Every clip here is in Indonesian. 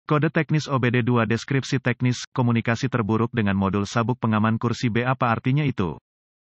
Kode teknis OBD2 deskripsi teknis, komunikasi terburuk dengan modul sabuk pengaman kursi B. Apa artinya itu?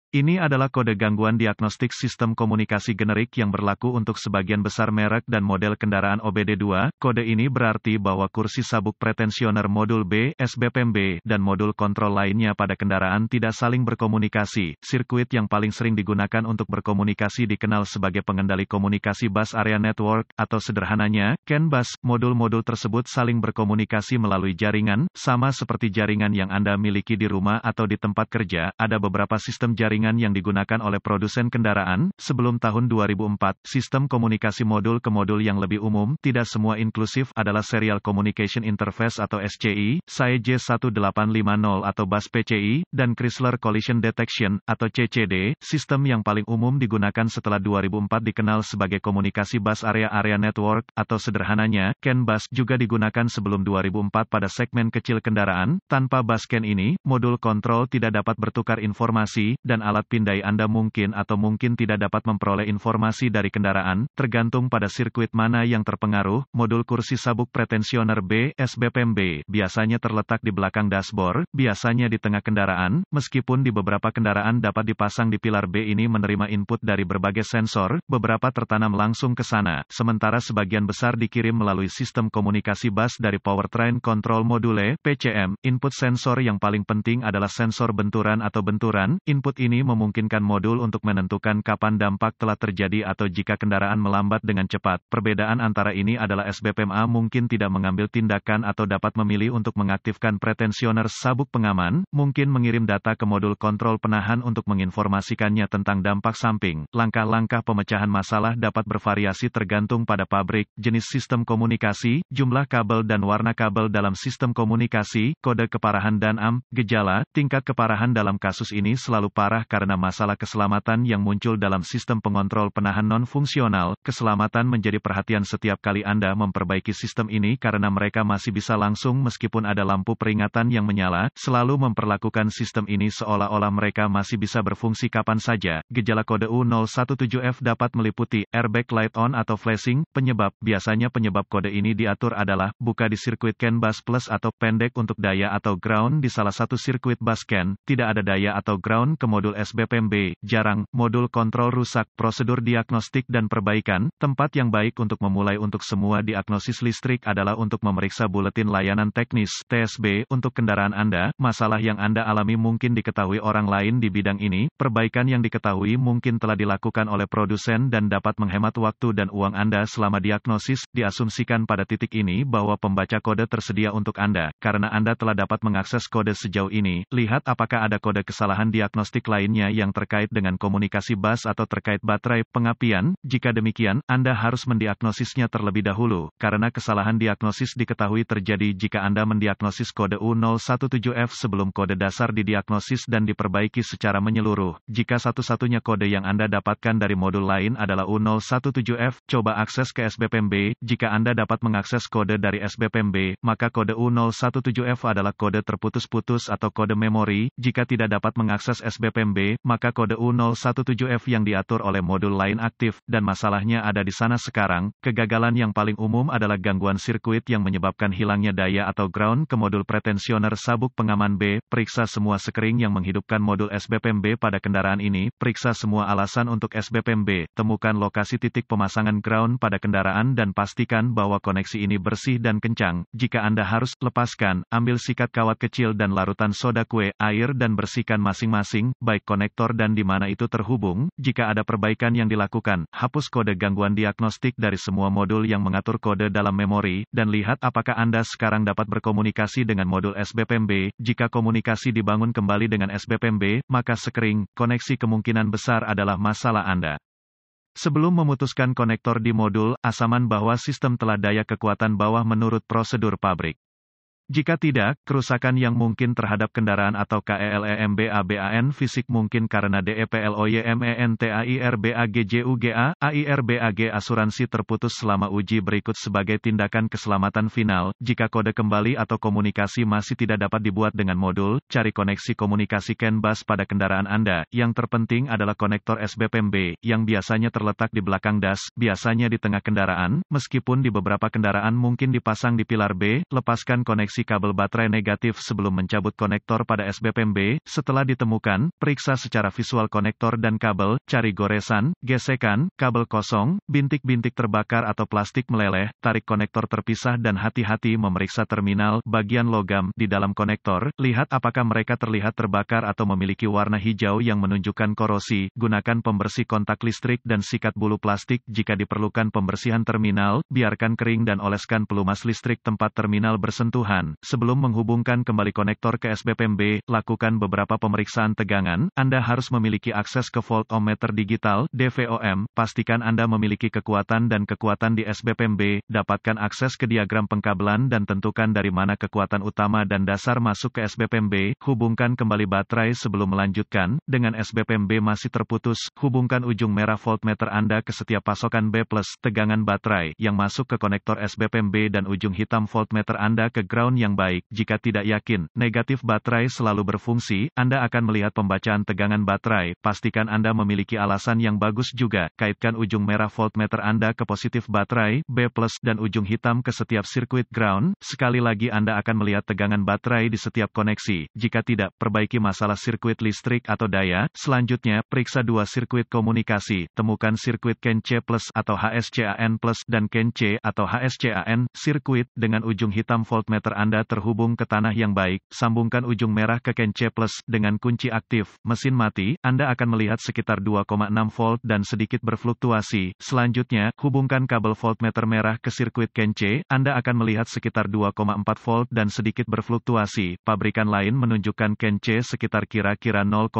Ini adalah kode gangguan diagnostik sistem komunikasi generik yang berlaku untuk sebagian besar merek dan model kendaraan OBD2. Kode ini berarti bahwa kursi sabuk pretensioner modul B, SBPMB, dan modul kontrol lainnya pada kendaraan tidak saling berkomunikasi. Sirkuit yang paling sering digunakan untuk berkomunikasi dikenal sebagai pengendali komunikasi bus area network, atau sederhananya, CAN bus. Modul-modul tersebut saling berkomunikasi melalui jaringan, sama seperti jaringan yang Anda miliki di rumah atau di tempat kerja. Ada beberapa sistem jaringan yang digunakan oleh produsen kendaraan. Sebelum tahun 2004, sistem komunikasi modul ke modul yang lebih umum, tidak semua inklusif, adalah Serial Communication Interface atau SCI, SAE J1850 atau bus PCI, dan Chrysler Collision Detection, atau CCD. Sistem yang paling umum digunakan setelah 2004 dikenal sebagai komunikasi bus area network, atau sederhananya, CAN bus, juga digunakan sebelum 2004 pada segmen kecil kendaraan. Tanpa bus CAN ini, modul kontrol tidak dapat bertukar informasi, dan alat pindai Anda mungkin atau mungkin tidak dapat memperoleh informasi dari kendaraan, tergantung pada sirkuit mana yang terpengaruh. Modul kursi sabuk pretensioner B, SBPMB, biasanya terletak di belakang dashboard, biasanya di tengah kendaraan, meskipun di beberapa kendaraan dapat dipasang di pilar B. Ini menerima input dari berbagai sensor, beberapa tertanam langsung ke sana, sementara sebagian besar dikirim melalui sistem komunikasi bus dari Powertrain Control Module, PCM. Input sensor yang paling penting adalah sensor benturan atau benturan. Input ini memungkinkan modul untuk menentukan kapan dampak telah terjadi atau jika kendaraan melambat dengan cepat. Perbedaan antara ini adalah SBPMA mungkin tidak mengambil tindakan atau dapat memilih untuk mengaktifkan pretensioner sabuk pengaman, mungkin mengirim data ke modul kontrol penahan untuk menginformasikannya tentang dampak samping. Langkah-langkah pemecahan masalah dapat bervariasi tergantung pada pabrik, jenis sistem komunikasi, jumlah kabel dan warna kabel dalam sistem komunikasi, kode keparahan dan gejala. Tingkat keparahan dalam kasus ini selalu parah karena masalah keselamatan yang muncul dalam sistem pengontrol penahan non-fungsional. Keselamatan menjadi perhatian setiap kali Anda memperbaiki sistem ini karena mereka masih bisa langsung meskipun ada lampu peringatan yang menyala. Selalu memperlakukan sistem ini seolah-olah mereka masih bisa berfungsi kapan saja. Gejala kode U017F dapat meliputi airbag light on atau flashing. Penyebab, biasanya penyebab kode ini diatur adalah buka di sirkuit CAN bus plus atau pendek untuk daya atau ground di salah satu sirkuit bus CAN. Tidak ada daya atau ground ke modul SBPMB, jarang, modul kontrol rusak. Prosedur diagnostik dan perbaikan. Tempat yang baik untuk memulai untuk semua diagnosis listrik adalah untuk memeriksa buletin layanan teknis (TSB) untuk kendaraan Anda. Masalah yang Anda alami mungkin diketahui orang lain di bidang ini. Perbaikan yang diketahui mungkin telah dilakukan oleh produsen dan dapat menghemat waktu dan uang Anda selama diagnosis. Diasumsikan pada titik ini bahwa pembaca kode tersedia untuk Anda. Karena Anda telah dapat mengakses kode sejauh ini, lihat apakah ada kode kesalahan diagnostik lainnya yang terkait dengan komunikasi bus atau terkait baterai pengapian. Jika demikian, Anda harus mendiagnosisnya terlebih dahulu, karena kesalahan diagnosis diketahui terjadi jika Anda mendiagnosis kode U017F sebelum kode dasar didiagnosis dan diperbaiki secara menyeluruh. Jika satu-satunya kode yang Anda dapatkan dari modul lain adalah U017F, coba akses ke SBPMB. Jika Anda dapat mengakses kode dari SBPMB, maka kode U017F adalah kode terputus-putus atau kode memori. Jika tidak dapat mengakses SBPMB, maka kode U017F yang diatur oleh modul lain aktif, dan masalahnya ada di sana sekarang. Kegagalan yang paling umum adalah gangguan sirkuit yang menyebabkan hilangnya daya atau ground ke modul pretensioner sabuk pengaman B. Periksa semua sekring yang menghidupkan modul SBPMB pada kendaraan ini. Periksa semua alasan untuk SBPMB. Temukan lokasi titik pemasangan ground pada kendaraan dan pastikan bahwa koneksi ini bersih dan kencang. Jika Anda harus, lepaskan, ambil sikat kawat kecil dan larutan soda kue, air dan bersihkan masing-masing, baik konektor dan di mana itu terhubung. Jika ada perbaikan yang dilakukan, hapus kode gangguan diagnostik dari semua modul yang mengatur kode dalam memori, dan lihat apakah Anda sekarang dapat berkomunikasi dengan modul SBPMB. Jika komunikasi dibangun kembali dengan SBPMB, maka sekring, koneksi kemungkinan besar adalah masalah Anda. Sebelum memutuskan konektor di modul, asaman bahwa sistem telah daya kekuatan bawah menurut prosedur pabrik. Jika tidak, kerusakan yang mungkin terhadap kendaraan atau KELEMBABAN fisik mungkin karena DEPLOYMENTAIRBAGJUGA, AIRBAG asuransi terputus selama uji berikut sebagai tindakan keselamatan final. Jika kode kembali atau komunikasi masih tidak dapat dibuat dengan modul, cari koneksi komunikasi CAN bus pada kendaraan Anda. Yang terpenting adalah konektor SBPMB, yang biasanya terletak di belakang das, biasanya di tengah kendaraan, meskipun di beberapa kendaraan mungkin dipasang di pilar B. Lepaskan koneksi kabel baterai negatif sebelum mencabut konektor pada SBPMB. Setelah ditemukan, periksa secara visual konektor dan kabel, cari goresan, gesekan, kabel kosong, bintik-bintik terbakar atau plastik meleleh, tarik konektor terpisah dan hati-hati memeriksa terminal, bagian logam, di dalam konektor, lihat apakah mereka terlihat terbakar atau memiliki warna hijau yang menunjukkan korosi, gunakan pembersih kontak listrik dan sikat bulu plastik jika diperlukan pembersihan terminal, biarkan kering dan oleskan pelumas listrik tempat terminal bersentuhan. Sebelum menghubungkan kembali konektor ke SBPMB, lakukan beberapa pemeriksaan tegangan. Anda harus memiliki akses ke voltmeter digital, DVOM, pastikan Anda memiliki kekuatan dan kekuatan di SBPMB, dapatkan akses ke diagram pengkabelan dan tentukan dari mana kekuatan utama dan dasar masuk ke SBPMB, hubungkan kembali baterai sebelum melanjutkan. Dengan SBPMB masih terputus, hubungkan ujung merah voltmeter Anda ke setiap pasokan B+, tegangan baterai, yang masuk ke konektor SBPMB dan ujung hitam voltmeter Anda ke ground yang baik. Jika tidak yakin, negatif baterai selalu berfungsi, Anda akan melihat pembacaan tegangan baterai. Pastikan Anda memiliki alasan yang bagus juga. Kaitkan ujung merah voltmeter Anda ke positif baterai, B+, dan ujung hitam ke setiap sirkuit ground. Sekali lagi Anda akan melihat tegangan baterai di setiap koneksi. Jika tidak, perbaiki masalah sirkuit listrik atau daya. Selanjutnya, periksa dua sirkuit komunikasi. Temukan sirkuit CAN C+ atau HSCAN+ dan CAN C atau HSCAN, sirkuit, dengan ujung hitam voltmeter Anda terhubung ke tanah yang baik. Sambungkan ujung merah ke CAN C+ dengan kunci aktif. Mesin mati, Anda akan melihat sekitar 2,6 volt dan sedikit berfluktuasi. Selanjutnya, hubungkan kabel voltmeter merah ke sirkuit CAN C. Anda akan melihat sekitar 2,4 volt dan sedikit berfluktuasi. Pabrikan lain menunjukkan CAN C sekitar kira-kira 0,5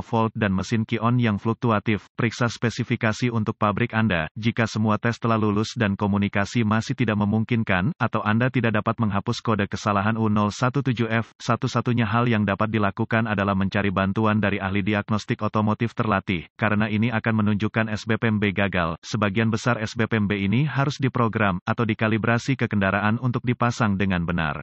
volt dan mesin Ki-on yang fluktuatif. Periksa spesifikasi untuk pabrik Anda. Jika semua tes telah lulus dan komunikasi masih tidak memungkinkan, atau Anda tidak dapat menghapus kode kesalahan U017F, satu-satunya hal yang dapat dilakukan adalah mencari bantuan dari ahli diagnostik otomotif terlatih. Karena ini akan menunjukkan SBPMB gagal. Sebagian besar SBPMB ini harus diprogram atau dikalibrasi ke kendaraan untuk dipasang dengan benar.